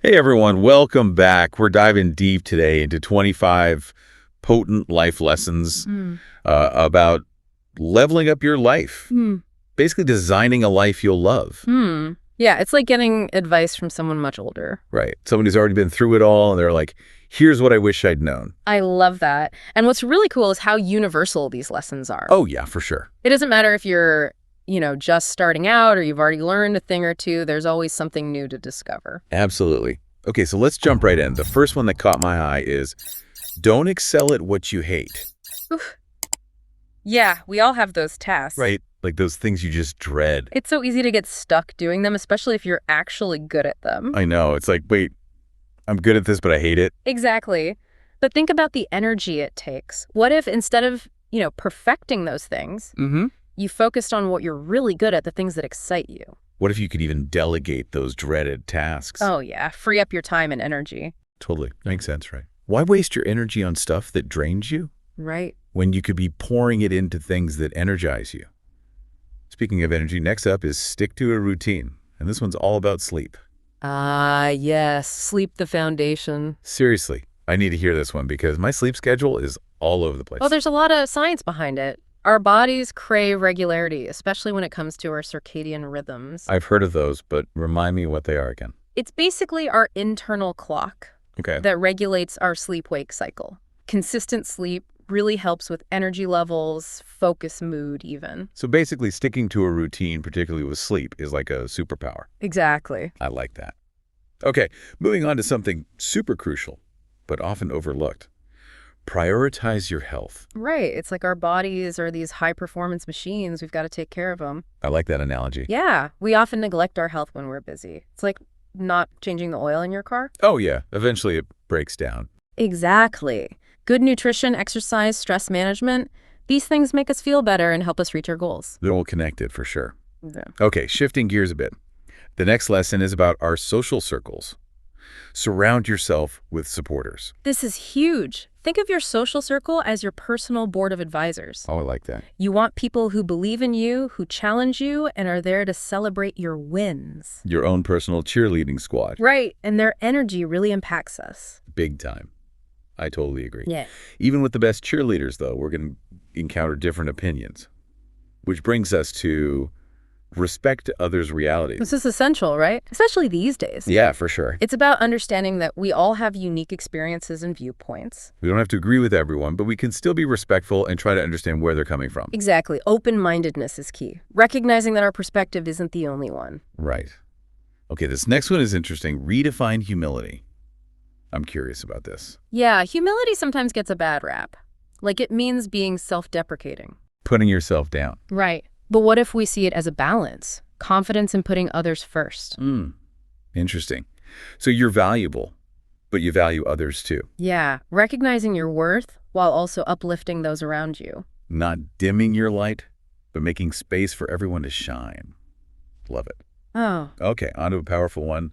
Hey everyone, welcome back. We're diving deep today into 25 potent life lessons Mm. about leveling up your life, Hmm. basically designing a life you'll love. Yeah, it's like getting advice from someone much older. Right. Someone who's already been through it all, and they're like, here's what I wish I'd known. I love that. And what's really cool is how universal these lessons are. Oh, yeah, for sure. It doesn't matter if you're, just starting out or you've already learned a thing or two, there's always something new to discover. Absolutely. Okay, so let's jump right in. The first one that caught my eye is don't excel at what you hate. Oof. Yeah, we all have those tasks. Right. Like those things you just dread. It's so easy to get stuck doing them, especially if you're actually good at them. I know. It's like, wait, I'm good at this, but I hate it. Exactly. But think about the energy it takes. What if instead of, perfecting those things, you focused on what you're really good at, the things that excite you? What if you could even delegate those dreaded tasks? Oh, yeah. Free up your time and energy. Totally. Makes sense, right? Why waste your energy on stuff that drains you Right. when you could be pouring it into things that energize you? Speaking of energy, next up is stick to a routine. And this one's all about sleep. Ah, yes. Sleep the foundation. Seriously, I need to hear this one because my sleep schedule is all over the place. Well, there's a lot of science behind it. Our bodies crave regularity, especially when it comes to our circadian rhythms. I've heard of those, but remind me what they are again. It's basically our internal clock Okay. that regulates our sleep-wake cycle. Consistent sleep really helps with energy levels, focus, mood even. So basically, sticking to a routine, particularly with sleep, is like a superpower. Exactly. I like that. Okay, moving on to something super crucial, but often overlooked. Prioritize your health. Right. It's like our bodies are these high-performance machines. We've got to take care of them. I like that analogy. Yeah. We often neglect our health when we're busy. It's like not changing the oil in your car. Oh, yeah. Eventually it breaks down. Exactly. Good nutrition, exercise, stress management, these things make us feel better and help us reach our goals. They're all connected for sure. Yeah. Okay, shifting gears a bit. The next lesson is about our social circles. Surround yourself with supporters. This is huge. Think of your social circle as your personal board of advisors. Oh, I like that. You want people who believe in you, who challenge you, and are there to celebrate your wins. Your own personal cheerleading squad. Right, and their energy really impacts us. Big time. I totally agree. Yeah. Even with the best cheerleaders, though, we're going to encounter different opinions. Which brings us to respect others' realities. This is essential, right? Especially these days. Yeah, for sure. It's about understanding that we all have unique experiences and viewpoints. We don't have to agree with everyone, but we can still be respectful and try to understand where they're coming from. Exactly. Open-mindedness is key. Recognizing that our perspective isn't the only one. Right. Okay, this next one is interesting. Redefine humility. I'm curious about this. Yeah, humility sometimes gets a bad rap. Like it means being self-deprecating. Putting yourself down. Right. But what if we see it as a balance? Confidence in putting others first. Interesting. So you're valuable, but you value others too. Yeah, recognizing your worth while also uplifting those around you. Not dimming your light, but making space for everyone to shine. Love it. Oh. Okay, on to a powerful one.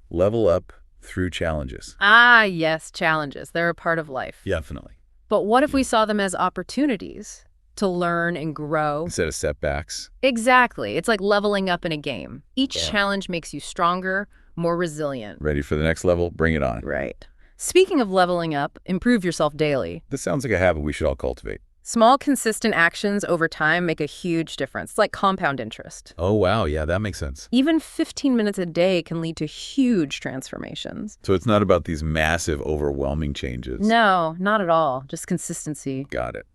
Level up through challenges. Ah, yes, challenges. They're a part of life. Definitely. But what if we saw them as opportunities to learn and grow? Instead of setbacks. Exactly. It's like leveling up in a game. Each challenge makes you stronger, more resilient. Ready for the next level? Bring it on. Right. Speaking of leveling up, improve yourself daily. This sounds like a habit we should all cultivate. Small, consistent actions over time make a huge difference. It's like compound interest. Oh, wow. Yeah, that makes sense. Even 15 minutes a day can lead to huge transformations. So it's not about these massive, overwhelming changes. No, not at all. Just consistency. Got it.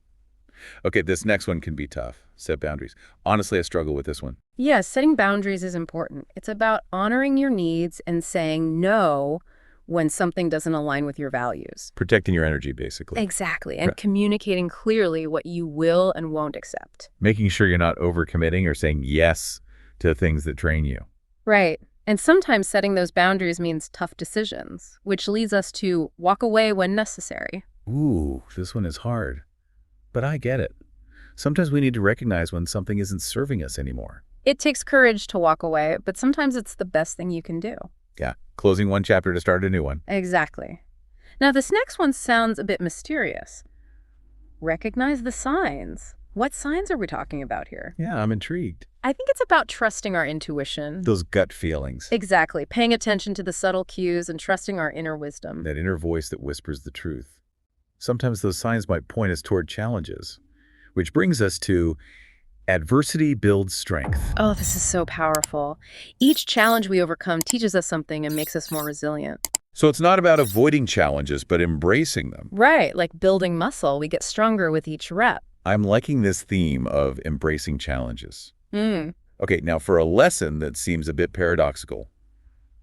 Okay, this next one can be tough. Set boundaries. Honestly, I struggle with this one. Yeah, setting boundaries is important. It's about honoring your needs and saying no when something doesn't align with your values. Protecting your energy, basically. Exactly, and communicating clearly what you will and won't accept. Making sure you're not overcommitting or saying yes to things that drain you. Right, and sometimes setting those boundaries means tough decisions, which leads us to walk away when necessary. Ooh, this one is hard. But I get it. Sometimes we need to recognize when something isn't serving us anymore. It takes courage to walk away, but sometimes it's the best thing you can do. Yeah, closing one chapter to start a new one. Exactly. Now, this next one sounds a bit mysterious. Recognize the signs. What signs are we talking about here? Yeah, I'm intrigued. I think it's about trusting our intuition. Those gut feelings. Exactly. Paying attention to the subtle cues and trusting our inner wisdom. That inner voice that whispers the truth. Sometimes those signs might point us toward challenges, which brings us to adversity builds strength. Oh, this is so powerful. Each challenge we overcome teaches us something and makes us more resilient. So it's not about avoiding challenges, but embracing them. Right, like building muscle, we get stronger with each rep. I'm liking this theme of embracing challenges. Mm. Okay, now for a lesson that seems a bit paradoxical.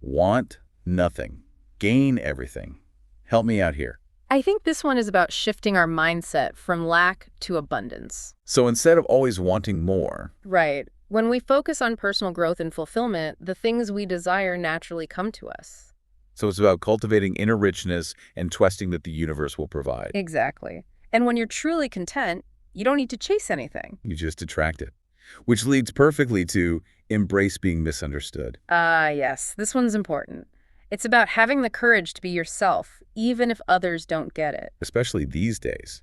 Want nothing, gain everything. Help me out here. I think this one is about shifting our mindset from lack to abundance. So instead of always wanting more, Right. When we focus on personal growth and fulfillment, the things we desire naturally come to us. so it's about cultivating inner richness and trusting that the universe will provide. Exactly. And when you're truly content, you don't need to chase anything. You just attract it, which leads perfectly to embrace being misunderstood. Yes, this one's important. It's about having the courage to be yourself, even if others don't get it. Especially these days.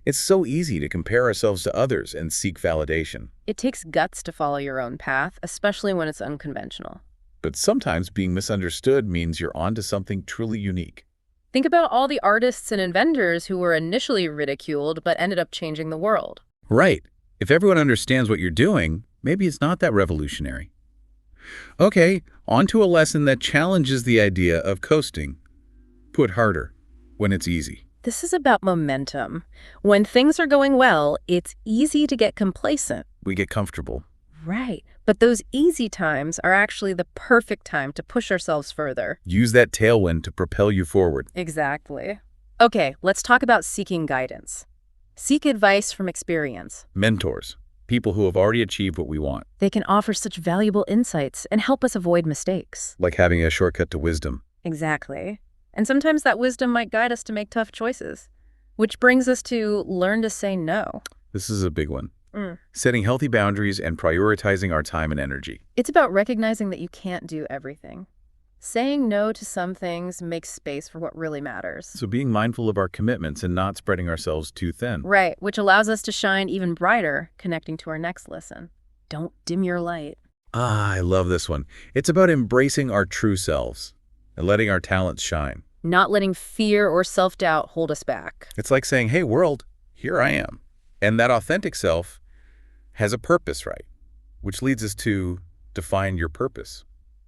It's so easy to compare ourselves to others and seek validation. It takes guts to follow your own path, especially when it's unconventional. But sometimes being misunderstood means you're onto something truly unique. Think about all the artists and inventors who were initially ridiculed but ended up changing the world. Right. If everyone understands what you're doing, maybe it's not that revolutionary. Okay, on to a lesson that challenges the idea of coasting. Put harder when it's easy. This is about momentum. When things are going well, it's easy to get complacent. We get comfortable. Right. But those easy times are actually the perfect time to push ourselves further. Use that tailwind to propel you forward. Exactly. Okay, let's talk about seeking guidance. Seek advice from experience. Mentors, people who have already achieved what we want. They can offer such valuable insights and help us avoid mistakes. Like having a shortcut to wisdom. Exactly. And sometimes that wisdom might guide us to make tough choices. Which brings us to learn to say no. This is a big one. Setting healthy boundaries and prioritizing our time and energy. It's about recognizing that you can't do everything. Saying no to some things makes space for what really matters. So being mindful of our commitments and not spreading ourselves too thin. Right, which allows us to shine even brighter, connecting to our next lesson. Don't dim your light. I love this one. It's about embracing our true selves and letting our talents shine. Not letting fear or self-doubt hold us back. It's like saying, hey, world, here I am. And that authentic self has a purpose, right? Which leads us to define your purpose.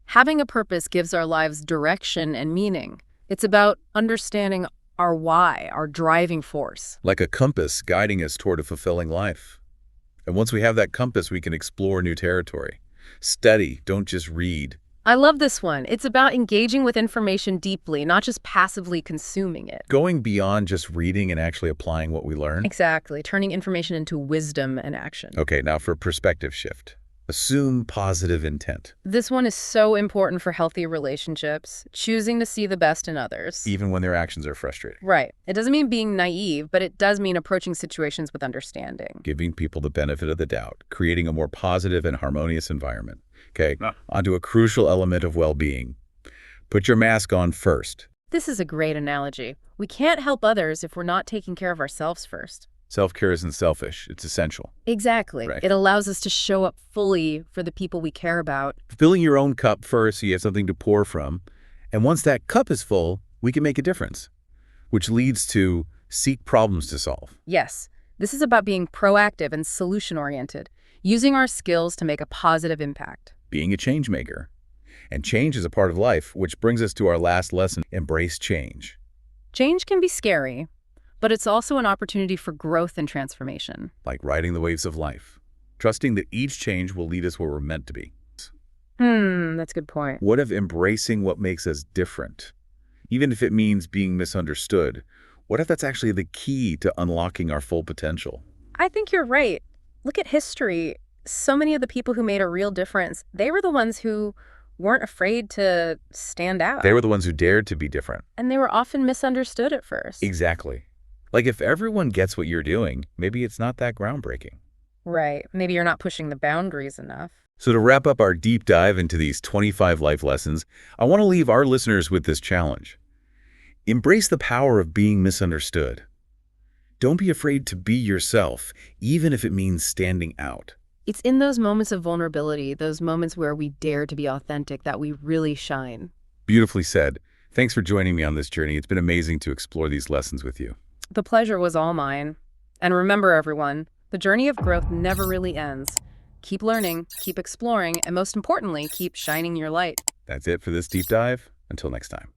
Having a purpose gives our lives direction and meaning. It's about understanding our why, our driving force. Like a compass guiding us toward a fulfilling life. And once we have that compass, we can explore new territory. Study, don't just read. I love this one. It's about engaging with information deeply, not just passively consuming it. Going beyond just reading and actually applying what we learn. Exactly, turning information into wisdom and action. Okay, now for a perspective shift. Assume positive intent. This one is so important for healthy relationships, choosing to see the best in others. Even when their actions are frustrating. Right. It doesn't mean being naive, but it does mean approaching situations with understanding. Giving people the benefit of the doubt, creating a more positive and harmonious environment. Okay, onto a crucial element of well-being. Put your mask on first. This is a great analogy. We can't help others if we're not taking care of ourselves first. Self-care isn't selfish, it's essential. Exactly. Right. It allows us to show up fully for the people we care about. Filling your own cup first so you have something to pour from. And once that cup is full, we can make a difference. Which leads to seek problems to solve. Yes, this is about being proactive and solution-oriented, using our skills to make a positive impact. Being a change maker. And change is a part of life, which brings us to our last lesson, embrace change. Change can be scary, but it's also an opportunity for growth and transformation. Like riding the waves of life, trusting that each change will lead us where we're meant to be. That's a good point. What if embracing what makes us different? Even if it means being misunderstood, what if that's actually the key to unlocking our full potential? I think you're right. Look at history. So many of the people who made a real difference, they were the ones who weren't afraid to stand out. They were the ones who dared to be different. And they were often misunderstood at first. Exactly. Like if everyone gets what you're doing, maybe it's not that groundbreaking. Right. Maybe you're not pushing the boundaries enough. So to wrap up our deep dive into these 25 life lessons, I want to leave our listeners with this challenge. Embrace the power of being misunderstood. Don't be afraid to be yourself, even if it means standing out. It's in those moments of vulnerability, those moments where we dare to be authentic, that we really shine. Beautifully said. Thanks for joining me on this journey. It's been amazing to explore these lessons with you. The pleasure was all mine. And remember, everyone, the journey of growth never really ends. Keep learning, keep exploring, and most importantly, keep shining your light. That's it for this deep dive. Until next time.